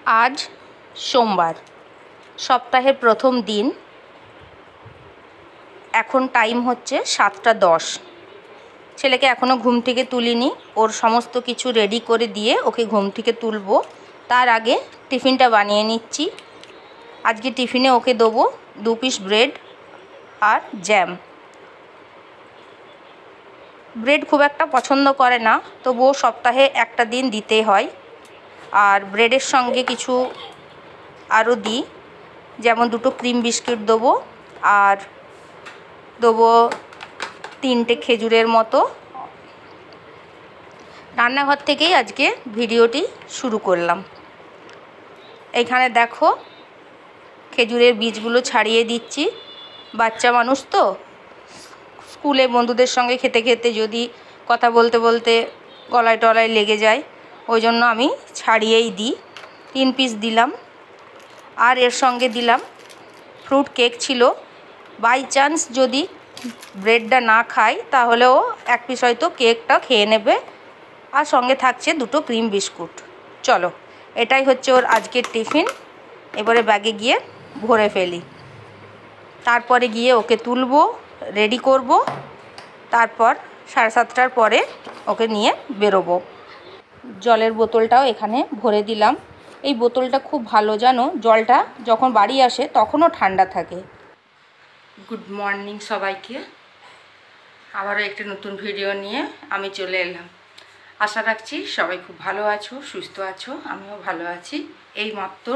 আজ সোমবার, সপ্তাহের প্রথম দিন। এখন টাইম হচ্ছে 7:10। ছেলেকে এখনও ঘুম থেকে তুলিনি, ওর সমস্ত কিছু রেডি করে দিয়ে ওকে ঘুম থেকে তুলবো। তার আগে টিফিনটা বানিয়ে নিচ্ছি। আজকে টিফিনে ওকে দেবো 2 পিস ব্রেড আর জ্যাম। ব্রেড খুব একটা পছন্দ করে না, তবুও সপ্তাহে একটা দিন দিতে হয়। আর ব্রেডের সঙ্গে কিছু আরও দিই, যেমন 2টো ক্রিম বিস্কিট দেবো আর দেবো 3টে খেজুরের মতো। রান্নাঘর থেকেই আজকে ভিডিওটি শুরু করলাম। এইখানে দেখো খেজুরের বীজগুলো ছাড়িয়ে দিচ্ছি। বাচ্চা মানুষ তো, স্কুলে বন্ধুদের সঙ্গে খেতে খেতে যদি কথা বলতে বলতে গলায় টলায় লেগে যায়, ওই জন্য আমি ছাড়িয়েই দিই। 3 পিস দিলাম। আর এর সঙ্গে দিলাম ফ্রুট কেক ছিল। বাই চান্স যদি ব্রেডটা না খাই তাহলেও 1 পিস হয়তো কেকটা খেয়ে নেবে। আর সঙ্গে থাকছে 2টো ক্রিম বিস্কুট। চলো, এটাই হচ্ছে ওর আজকের টিফিন। এবারে ব্যাগে গিয়ে ভরে ফেলি, তারপরে গিয়ে ওকে তুলবো, রেডি করব। তারপর 7:30টার পরে ওকে নিয়ে বেরোবো। জলের বোতলটাও এখানে ভরে দিলাম। এই বোতলটা খুব ভালো, জানো, জলটা যখন বাড়ি আসে তখনও ঠান্ডা থাকে। গুড মর্নিং সবাইকে। আবারও একটি নতুন ভিডিও নিয়ে আমি চলে এলাম। আশা রাখছি সবাই খুব ভালো আছো, সুস্থ আছো। আমিও ভালো আছি। এই মাত্র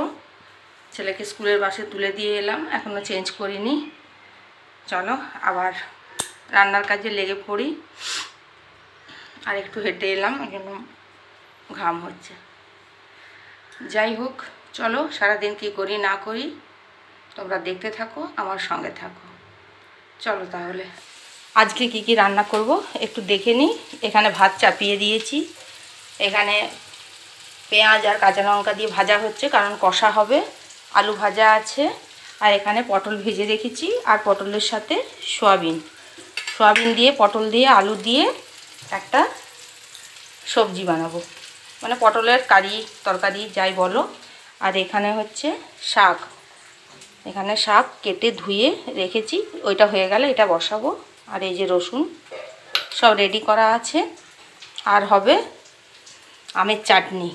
ছেলেকে স্কুলের বাসে তুলে দিয়ে এলাম, এখনও চেঞ্জ করিনি। চলো আবার রান্নার কাজে লেগে পড়ি। আর একটু হেঁটে এলাম, এজন্য ঘাম হচ্ছে। যাই হোক, চলো সারাদিন কী করি না করি তোমরা দেখতে থাকো, আমার সঙ্গে থাকো। চলো তাহলে আজকে কি কি রান্না করব একটু দেখে নিই। এখানে ভাত চাপিয়ে দিয়েছি। এখানে পেঁয়াজ আর কাঁচা লঙ্কা দিয়ে ভাজা হচ্ছে, কারণ কষা হবে। আলু ভাজা আছে। আর এখানে পটল ভেজে রেখেছি, আর পটলের সাথে সয়াবিন দিয়ে, পটল দিয়ে, আলু দিয়ে একটা সবজি বানাবো, মানে পটলের কারি তরকারি যাই বলো। আর এখানে হচ্ছে শাক। এখানে শাক কেটে ধুয়ে রেখেছি, ওইটা হয়ে গেলে এটা বসাবো। আর এই যে রসুন সব রেডি করা আছে। আর হবে আমের চাটনি।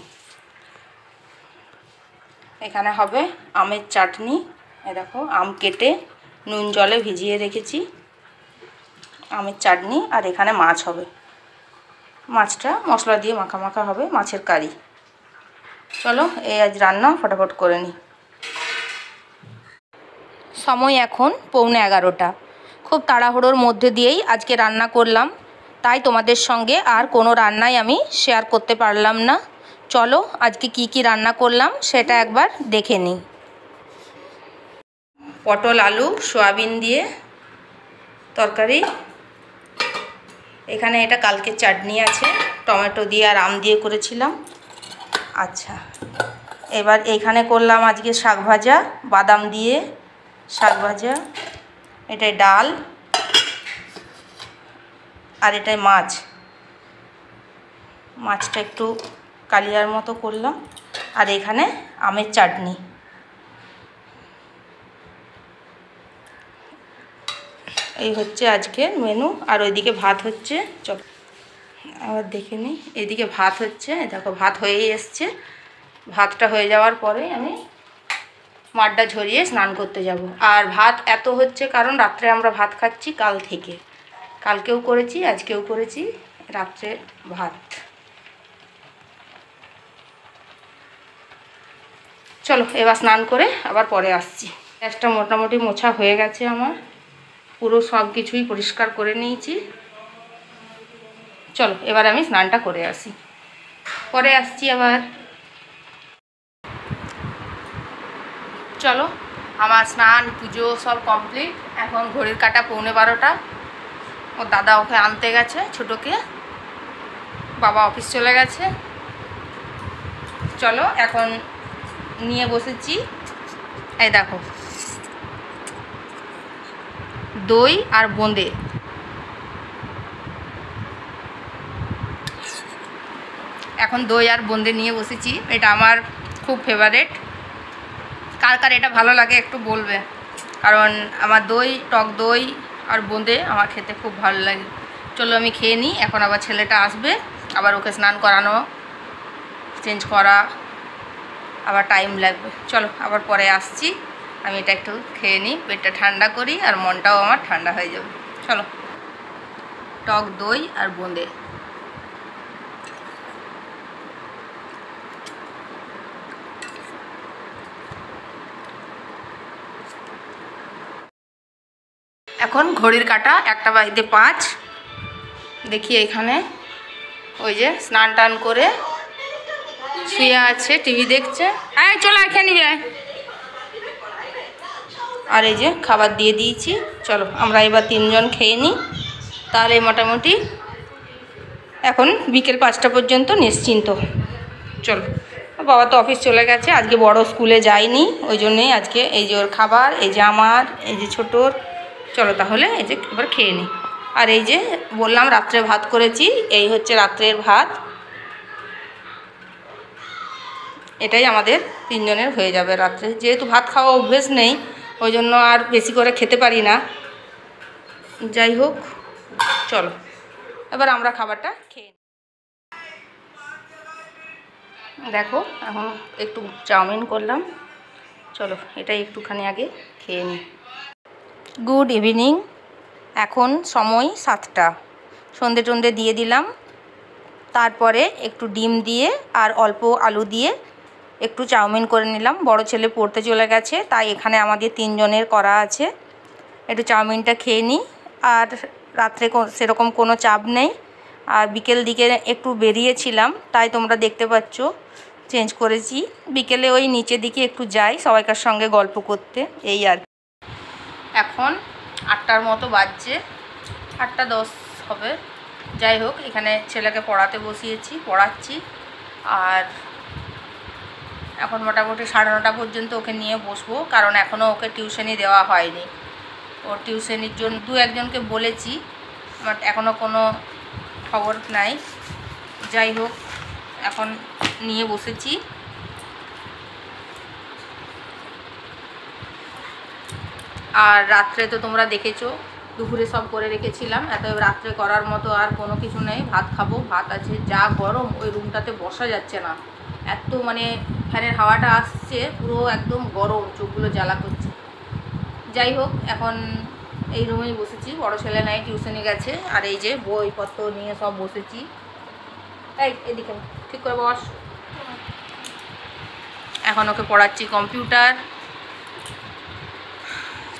এখানে হবে আমের চাটনি। এই দেখো, আম কেটে নুন জলে ভিজিয়ে রেখেছি, আমের চাটনি। আর এখানে মাছ হবে, মাছটা মশলা দিয়ে মাখা মাখা হবে, মাছের কারি। চলো এই আজ রান্না ফটাফট করে নিই। সময় এখন 11:15। খুব তাড়াহুড়োর মধ্যে দিয়েই আজকে রান্না করলাম, তাই তোমাদের সঙ্গে আর কোনো রান্নাই আমি শেয়ার করতে পারলাম না। চলো আজকে কি কি রান্না করলাম সেটা একবার দেখে নিই। পটল আলু সয়াবিন দিয়ে তরকারি। এখানে এটা কালকের চাটনি আছে, টমেটো দিয়ে আর আম দিয়ে করেছিলাম। আচ্ছা, এবার এইখানে করলাম আজকে শাক ভাজা, বাদাম দিয়ে শাক ভাজা। এটাই ডাল, আর এটাই মাছটা একটু কালিয়ার মতো করলাম। আর এখানে আমের চাটনি। এই হচ্ছে আজকের মেনু। আর ওইদিকে ভাত হচ্ছে, চল আবার দেখে নিই। এইদিকে ভাত হচ্ছে, দেখো ভাত হয়েই এসছে। ভাতটা হয়ে যাওয়ার পরে আমি মাঠটা ঝরিয়ে স্নান করতে যাব। আর ভাত এত হচ্ছে কারণ রাত্রে আমরা ভাত খাচ্ছি কাল থেকে। কালকেও করেছি, আজকেও করেছি রাত্রে ভাত। চলো এবার স্নান করে আবার পরে আসছি। গ্যাসটা মোটামুটি মোছা হয়ে গেছে আমার, পুরো সব কিছুই পরিষ্কার করে নিয়েছি। চলো এবার আমি স্নানটা করে আসি, পরে আসছি আবার। চলো আমার স্নান পুজো সব কমপ্লিট। এখন ঘড়ির কাঁটা 11:15। ওর দাদা ওকে আনতে গেছে ছোটোকে, বাবা অফিস চলে গেছে। চলো এখন নিয়ে বসেছি, এই দেখো দই আর বোঁদে। এখন দই আর বোঁদে নিয়ে বসেছি। এটা আমার খুব ফেভারেট। কার কার এটা ভালো লাগে একটু বলবে, কারণ আমার দই, টক দই আর বোঁদে আমার খেতে খুব ভালো লাগে। চলো আমি খেয়ে নিই, এখন আবার ছেলেটা আসবে, আবার ওকে স্নান করানো, চেঞ্জ করা, আবার টাইম লাগবে। চলো আবার পরে আসছি, আমি এটা একটু খেয়ে নিই, পেটটা ঠান্ডা করি আর মনটাও আমার ঠান্ডা হয়ে যাবে। চলো, টক দই আর বোঁদে। এখন ঘড়ির কাঁটা 1:05। দেখি এখানে ওই যে স্নান টান করে শুয়ে আছে, টিভি দেখছে। চলো খেয়ে নিবি। আর এই যে খাবার দিয়ে দিয়েছি, চলো আমরা এবার 3 জন খেয়ে নিই, তাহলে মোটামুটি এখন বিকেল 5টা পর্যন্ত নিশ্চিন্ত। চলো, বাবা তো অফিস চলে গেছে, আজকে বড় স্কুলে যায়নি, ওই জন্যই আজকে এই যে ওর খাবার, এই যে আমার, এই যে ছোটোর। চলো তাহলে এই যে এবার খেয়ে নিই। আর এই যে বললাম রাত্রে ভাত করেছি, এই হচ্ছে রাত্রের ভাত, এটাই আমাদের 3 জনের হয়ে যাবে রাত্রে। যেহেতু ভাত খাওয়া অভ্যেস নেই, ওই জন্য আর বেশি করে খেতে পারি না। যাই হোক, চলো এবার আমরা খাবারটা খেয়ে নিই। দেখো এখন একটু চাউমিন করলাম, চলো এটাই একটুখানি আগে খেয়ে নিই। গুড ইভিনিং, এখন সময় 7টা। সন্ধে টন্ধে দিয়ে দিলাম, তারপরে একটু ডিম দিয়ে আর অল্প আলু দিয়ে একটু চাউমিন করে নিলাম। বড় ছেলে পড়তে চলে গেছে, তাই এখানে আমাদের 3 জনের করা আছে। একটু চাউমিনটা খেয়ে নিই, আর রাত্রে সেরকম কোনো চাপ নেই। আর বিকেল দিকে একটু বেরিয়েছিলাম, তাই তোমরা দেখতে পাচ্ছ চেঞ্জ করেছি। বিকেলে ওই নিচের দিকে একটু যাই সবাইকার সঙ্গে গল্প করতে, এই আর। এখন 8টার মতো বাজছে, 8:10 হবে। যাই হোক, এখানে ছেলেকে পড়াতে বসিয়েছি, পড়াচ্ছি। আর এখন মোটামুটি 9:30 পর্যন্ত ওকে নিয়ে বসবো, কারণ এখনও ওকে টিউশনি দেওয়া হয়নি। ওর টিউশনির জন্য 2-1জনকে বলেছি, বাট এখনও কোনো খবর নাই। যাই হোক, এখন নিয়ে বসেছি। আর রাত্রে তো তোমরা দেখেছো, দুপুরে সব করে রেখেছিলাম, এত রাত্রে করার মতো আর কোনো কিছু নেই। ভাত খাবো, ভাত আছে, যা গরম, ওই রুমটাতে বসা যাচ্ছে না, এত মানে ফ্যানের হাওয়াটা আসছে, পুরো একদম গরম, চোখগুলো জ্বালা করছে। যাই হোক, এখন এই রুমেই বসেছি, বড় ছেলে নাই, টিউশনে গেছে। আর এই যে বইপত্র নিয়ে সব বসেছি। এদিকে ঠিক করে বস। এখন ওকে পড়াচ্ছি কম্পিউটার।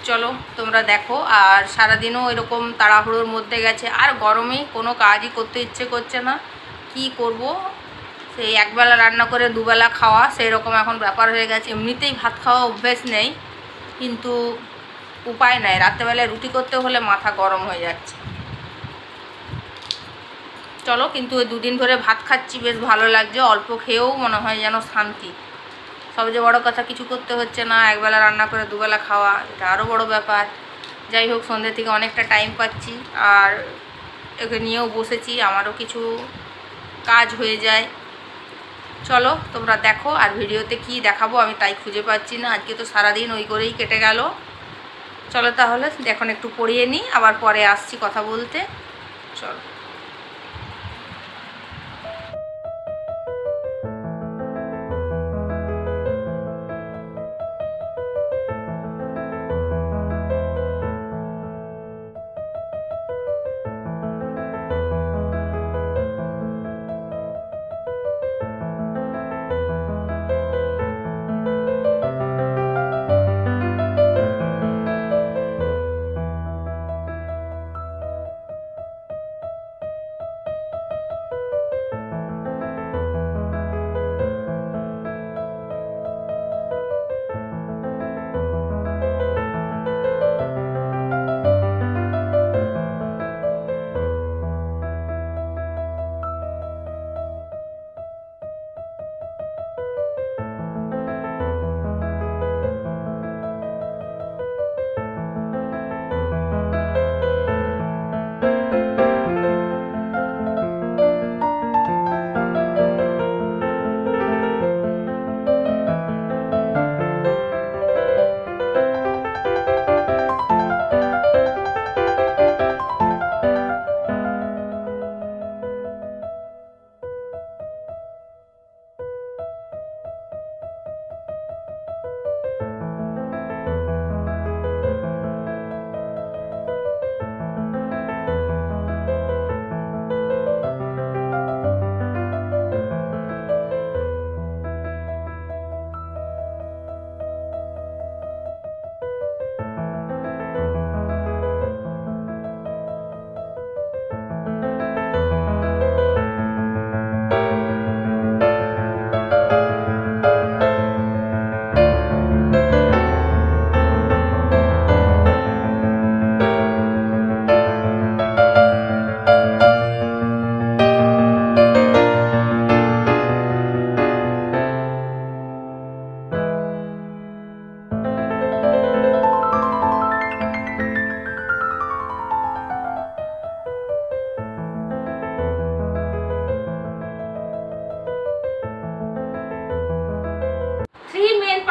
চলো তোমরা দেখো। আর সারাদিনও এরকম তাড়াহুড়োর মধ্যে গেছে, আর গরমে কোনো কাজই করতে ইচ্ছে করছে না। কি করব, সেই একবেলা রান্না করে দুবেলা খাওয়া, সেই রকম এখন ব্যাপার হয়ে গেছে। এমনিতেই ভাত খাওয়া অভ্যেস নেই, কিন্তু উপায় নাই, রাত্রেবেলায় রুটি করতে হলে মাথা গরম হয়ে যাচ্ছে। চলো, কিন্তু ওই 2 দিন ধরে ভাত খাচ্ছি, বেশ ভালো লাগছে, অল্প খেয়েও মনে হয় যেন শান্তি। সবচেয়ে বড় কথা, কিছু করতে হচ্ছে না, একবেলা রান্না করে দুবেলা খাওয়া, এটা আরও বড় ব্যাপার। যাই হোক, সন্ধ্যে থেকে অনেকটা টাইম পাচ্ছি, আর একে নিয়েও বসেছি, আমারও কিছু কাজ হয়ে যায়। চলো তোমরা দেখো। আর ভিডিওতে কি দেখাবো আমি তাই খুঁজে পাচ্ছি না, আজকে তো সারাদিন ওই করেই কেটে গেল। চলো তাহলে এখন একটু পড়িয়ে নিই, আবার পরে আসছি কথা বলতে। চলো।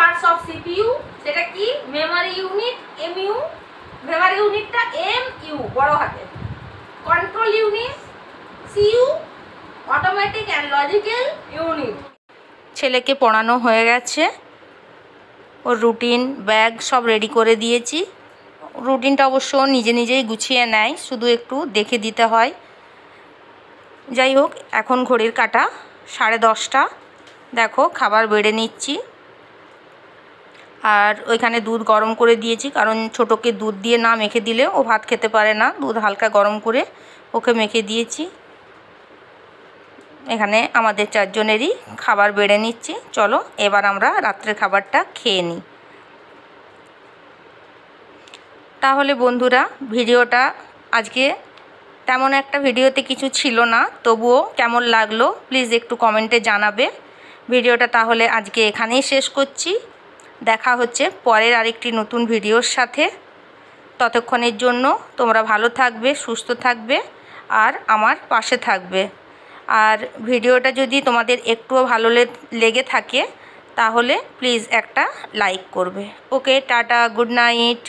পার্টস অফ সিপিইউ, সেটা কি? মেমোরি ইউনিট এমইউ, মেমোরি ইউনিটটা এমইউ বড় হাতে, control unit CU, automatic and logical unit. ছেলেকে পড়ানো হয়ে গেছে, ওর রুটিন ব্যাগ সব রেডি করে দিয়েছি। রুটিনটা অবশ্য নিজে নিজেই গুছিয়ে নেয়, শুধু একটু দেখে দিতে হয়। যাই হোক, এখন ঘড়ির কাঁটা 10:30। দেখো খাবার বেড়ে নিচ্ছি। আর ওইখানে দুধ গরম করে দিয়েছি, কারণ ছোটোকে দুধ দিয়ে না মেখে দিলে ও ভাত খেতে পারে না। দুধ হালকা গরম করে ওকে মেখে দিয়েছি। এখানে আমাদের 4 জনেরই খাবার বেড়ে নিচ্ছি। চলো এবার আমরা রাত্রের খাবারটা খেয়ে নিই। তাহলে বন্ধুরা, ভিডিওটা আজকে তেমন একটা ভিডিওতে কিছু ছিল না, তবুও কেমন লাগলো প্লিজ একটু কমেন্টে জানাবে। ভিডিওটা তাহলে আজকে এখানেই শেষ করছি। দেখা হচ্ছে পরের আরেকটি নতুন ভিডিওর সাথে। ততক্ষণের জন্য তোমরা ভালো থাকবে, সুস্থ থাকবে আর আমার পাশে থাকবে। আর ভিডিওটা যদি তোমাদের একটুও ভালো লেগে থাকে তাহলে প্লিজ একটা লাইক করবে। ওকে, টাটা, গুড নাইট।